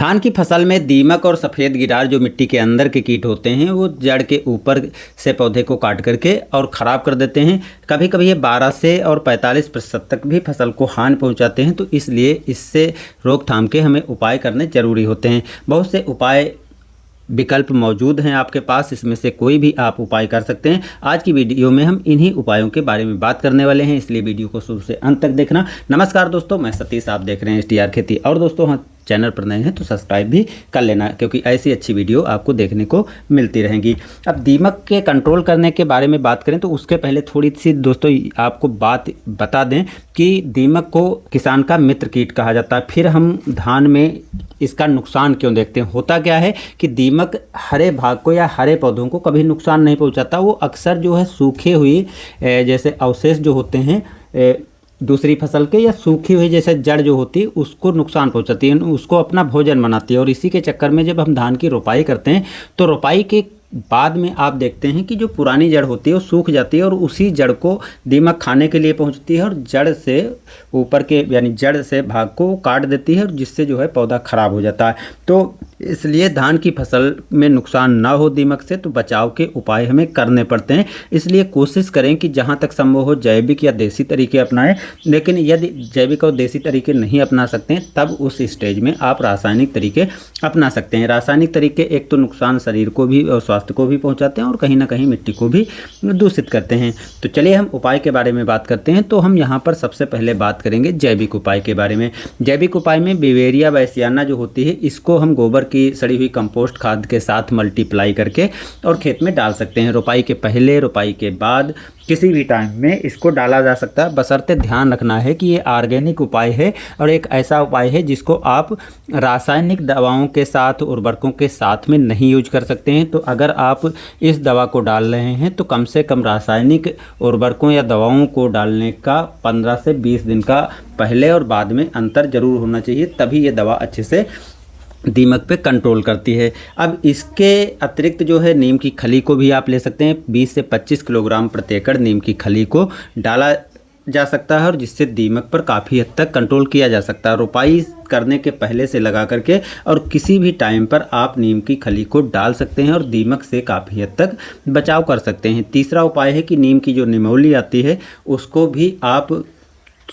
धान की फसल में दीमक और सफ़ेद गिरार जो मिट्टी के अंदर के कीट होते हैं वो जड़ के ऊपर से पौधे को काट करके और ख़राब कर देते हैं। कभी कभी ये 12 से और 45% तक भी फसल को हानि पहुंचाते हैं। तो इसलिए इससे रोकथाम के हमें उपाय करने ज़रूरी होते हैं। बहुत से उपाय विकल्प मौजूद हैं आपके पास, इसमें से कोई भी आप उपाय कर सकते हैं। आज की वीडियो में हम इन्हीं उपायों के बारे में बात करने वाले हैं, इसलिए वीडियो को शुरू से अंत तक देखना। नमस्कार दोस्तों, मैं सतीश, आप देख रहे हैं STR खेती। और दोस्तों हाँ, चैनल पर नए हैं तो सब्सक्राइब भी कर लेना, क्योंकि ऐसी अच्छी वीडियो आपको देखने को मिलती रहेंगी। अब दीमक के कंट्रोल करने के बारे में बात करें तो उसके पहले थोड़ी सी दोस्तों आपको बात बता दें कि दीमक को किसान का मित्र कीट कहा जाता है। फिर हम धान में इसका नुकसान क्यों देखते हैं। होता क्या है कि दीमक हरे भाग को या हरे पौधों को कभी नुकसान नहीं पहुंचाता। वो अक्सर जो है सूखे हुई जैसे अवशेष जो होते हैं दूसरी फसल के, या सूखी हुई जैसे जड़ जो होती है उसको नुकसान पहुंचाती है, उसको अपना भोजन बनाती है। और इसी के चक्कर में जब हम धान की रोपाई करते हैं तो रोपाई के बाद में आप देखते हैं कि जो पुरानी जड़ होती है वो सूख जाती है और उसी जड़ को दीमक खाने के लिए पहुंचती है और जड़ से ऊपर के यानी जड़ से भाग को काट देती है, और जिससे जो है पौधा खराब हो जाता है। तो इसलिए धान की फसल में नुकसान ना हो दीमक से तो बचाव के उपाय हमें करने पड़ते हैं। इसलिए कोशिश करें कि जहाँ तक संभव हो जैविक या देसी तरीके अपनाएं। लेकिन यदि जैविक और देसी तरीके नहीं अपना सकते हैं तब उस स्टेज में आप रासायनिक तरीके अपना सकते हैं। रासायनिक तरीके एक तो नुकसान शरीर को भी और स्वास्थ्य को भी पहुंचाते हैं और कहीं ना कहीं मिट्टी को भी दूषित करते हैं। तो चलिए हम उपाय के बारे में बात करते हैं। तो हम यहाँ पर सबसे पहले बात करेंगे जैविक उपाय के बारे में। जैविक उपाय में बिवेरिया बैसियाना जो होती है इसको हम गोबर की सड़ी हुई कंपोस्ट खाद के साथ मल्टीप्लाई करके और खेत में डाल सकते हैं। रोपाई के पहले, रोपाई के बाद, किसी भी टाइम में इसको डाला जा सकता है। बशर्ते ध्यान रखना है कि ये ऑर्गेनिक उपाय है और एक ऐसा उपाय है जिसको आप रासायनिक दवाओं के साथ, उर्वरकों के साथ में नहीं यूज कर सकते हैं। तो अगर आप इस दवा को डाल रहे हैं तो कम से कम रासायनिक उर्वरकों या दवाओं को डालने का 15 से 20 दिन का पहले और बाद में अंतर जरूर होना चाहिए, तभी ये दवा अच्छे से दीमक पे कंट्रोल करती है। अब इसके अतिरिक्त जो है नीम की खली को भी आप ले सकते हैं। 20 से 25 किलोग्राम प्रति एकड़ नीम की खली को डाला जा सकता है और जिससे दीमक पर काफ़ी हद तक कंट्रोल किया जा सकता है। रोपाई करने के पहले से लगा करके और किसी भी टाइम पर आप नीम की खली को डाल सकते हैं और दीमक से काफ़ी हद तक बचाव कर सकते हैं। तीसरा उपाय है कि नीम की जो निमौली आती है उसको भी आप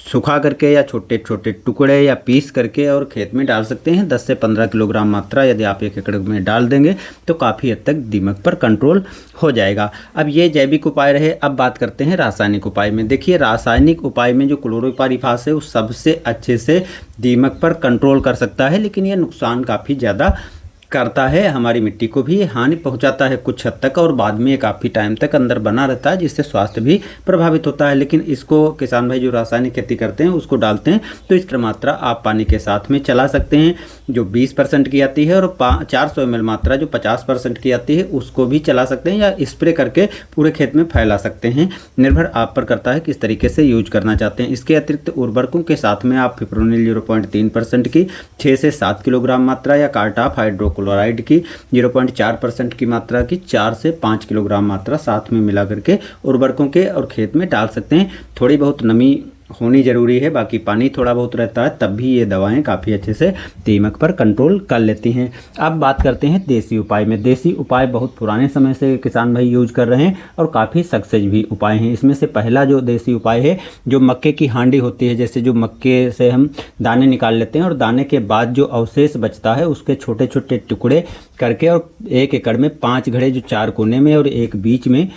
सुखा करके या छोटे छोटे टुकड़े या पीस करके और खेत में डाल सकते हैं। 10 से 15 किलोग्राम मात्रा यदि आप 1 एकड़ में डाल देंगे तो काफ़ी हद तक दीमक पर कंट्रोल हो जाएगा। अब ये जैविक उपाय रहे। अब बात करते हैं रासायनिक उपाय में। देखिए, रासायनिक उपाय में जो क्लोरोपाइरीफास है वो सबसे अच्छे से दीमक पर कंट्रोल कर सकता है, लेकिन ये नुकसान काफ़ी ज़्यादा करता है। हमारी मिट्टी को भी हानि पहुंचाता है कुछ हद तक और बाद में काफ़ी टाइम तक अंदर बना रहता है, जिससे स्वास्थ्य भी प्रभावित होता है। लेकिन इसको किसान भाई जो रासायनिक खेती करते हैं उसको डालते हैं तो इसकी मात्रा आप पानी के साथ में चला सकते हैं, जो 20% की आती है, और 400 ml मात्रा जो 50% की आती है उसको भी चला सकते हैं या स्प्रे करके पूरे खेत में फैला सकते हैं। निर्भर आप पर करता है किस तरीके से यूज करना चाहते हैं। इसके अतिरिक्त उर्वरकों के साथ में आप फिप्रोनिल 0.3% की 6 से 7 किलोग्राम मात्रा या कार्टाफ हाइड्रोक्लोराइड की 0.4% की मात्रा की 4 से 5 किलोग्राम मात्रा साथ में मिला करके उर्वरकों के और खेत में डाल सकते हैं। थोड़ी बहुत नमी होनी जरूरी है, बाकी पानी थोड़ा बहुत रहता है, तब भी ये दवाएं काफ़ी अच्छे से दीमक पर कंट्रोल कर लेती हैं। अब बात करते हैं देसी उपाय में। देसी उपाय बहुत पुराने समय से किसान भाई यूज कर रहे हैं और काफ़ी सक्सेस भी उपाय हैं। इसमें से पहला जो देसी उपाय है, जो मक्के की हांडी होती है, जैसे जो मक्के से हम दाने निकाल लेते हैं और दाने के बाद जो अवशेष बचता है उसके छोटे छोटे टुकड़े करके और 1 एकड़ में 5 घड़े जो 4 कोने में और एक बीच में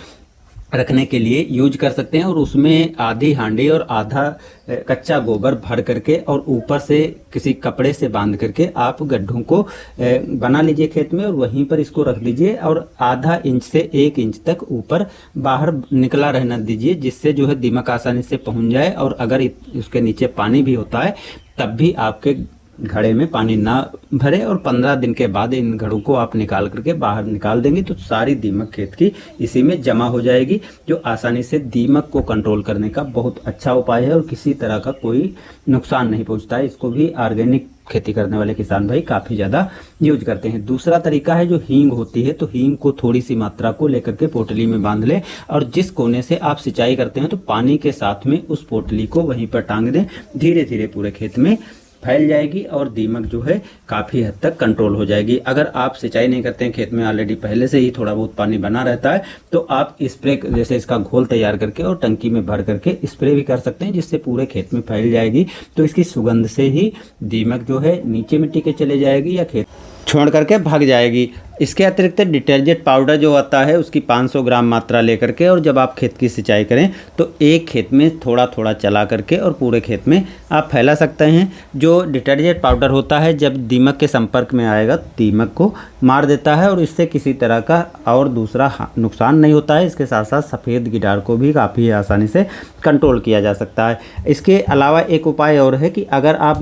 रखने के लिए यूज कर सकते हैं। और उसमें आधी हांडी और आधा कच्चा गोबर भर करके और ऊपर से किसी कपड़े से बांध करके आप गड्ढों को बना लीजिए खेत में और वहीं पर इसको रख दीजिए और आधा इंच से 1 इंच तक ऊपर बाहर निकला रहना दीजिए, जिससे जो है दीमक आसानी से पहुंच जाए। और अगर उसके नीचे पानी भी होता है तब भी आपके घड़े में पानी ना भरे और 15 दिन के बाद इन घड़ों को आप निकाल करके बाहर निकाल देंगे तो सारी दीमक खेत की इसी में जमा हो जाएगी, जो आसानी से दीमक को कंट्रोल करने का बहुत अच्छा उपाय है और किसी तरह का कोई नुकसान नहीं पहुंचता है। इसको भी ऑर्गेनिक खेती करने वाले किसान भाई काफ़ी ज़्यादा यूज करते हैं। दूसरा तरीका है जो हींग होती है, तो हींग को थोड़ी सी मात्रा को लेकर के पोटली में बांध लें और जिस कोने से आप सिंचाई करते हैं तो पानी के साथ में उस पोटली को वहीं पर टांग दें। धीरे धीरे पूरे खेत में फैल जाएगी और दीमक जो है काफ़ी हद तक कंट्रोल हो जाएगी। अगर आप सिंचाई नहीं करते हैं, खेत में ऑलरेडी पहले से ही थोड़ा बहुत पानी बना रहता है, तो आप स्प्रे जैसे इसका घोल तैयार करके और टंकी में भर करके स्प्रे भी कर सकते हैं, जिससे पूरे खेत में फैल जाएगी। तो इसकी सुगंध से ही दीमक जो है नीचे मिट्टी के चले जाएगी या खेत छोड़ करके भाग जाएगी। इसके अतिरिक्त डिटर्जेंट पाउडर जो आता है उसकी 500 ग्राम मात्रा लेकर के, और जब आप खेत की सिंचाई करें तो एक खेत में थोड़ा थोड़ा चला करके और पूरे खेत में आप फैला सकते हैं। जो डिटर्जेंट पाउडर होता है जब दीमक के संपर्क में आएगा दीमक को मार देता है और इससे किसी तरह का और दूसरा नुकसान नहीं होता है। इसके साथ साथ सफ़ेद गिटार को भी काफ़ी आसानी से कंट्रोल किया जा सकता है। इसके अलावा एक उपाय और है कि अगर आप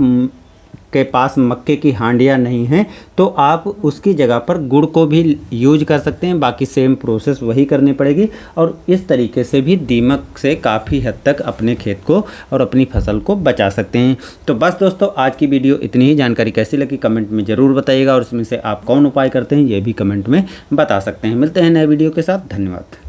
के पास मक्के की हांडियाँ नहीं हैं तो आप उसकी जगह पर गुड़ को भी यूज कर सकते हैं। बाकी सेम प्रोसेस वही करनी पड़ेगी और इस तरीके से भी दीमक से काफ़ी हद तक अपने खेत को और अपनी फसल को बचा सकते हैं। तो बस दोस्तों, आज की वीडियो इतनी ही। जानकारी कैसी लगी कमेंट में ज़रूर बताइएगा और इसमें से आप कौन उपाय करते हैं ये भी कमेंट में बता सकते हैं। मिलते हैं नए वीडियो के साथ। धन्यवाद।